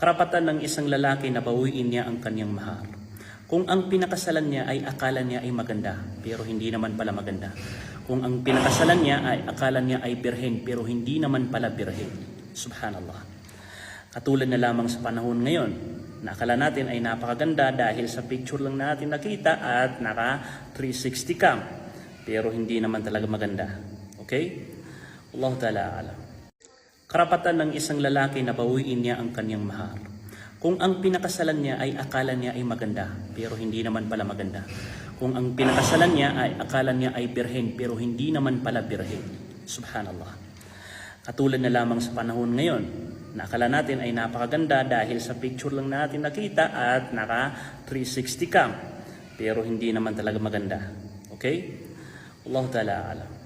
Karapatan ng isang lalaki na bawiin niya ang kanyang mahal. Kung ang pinakasalan niya ay akala niya ay maganda, pero hindi naman pala maganda. Kung ang pinakasalan niya ay akala niya ay birhen, pero hindi naman pala birhen. Subhanallah. Katulad na lamang sa panahon ngayon, na akala natin ay napakaganda dahil sa picture lang natin nakita at naka 360 cam, pero hindi naman talaga maganda. Okay? Allah Ta'ala alam. Karapatan ng isang lalaki na bawiin niya ang kanyang mahal. Kung ang pinakasalan niya ay akala niya ay maganda, pero hindi naman pala maganda. Kung ang pinakasalan niya ay akala niya ay birhen, pero hindi naman pala birhen. Subhanallah. Katulad na lamang sa panahon ngayon, na akala natin ay napakaganda dahil sa picture lang natin nakita at naka 360 cam, pero hindi naman talaga maganda. Okay? Allah Ta'ala alam.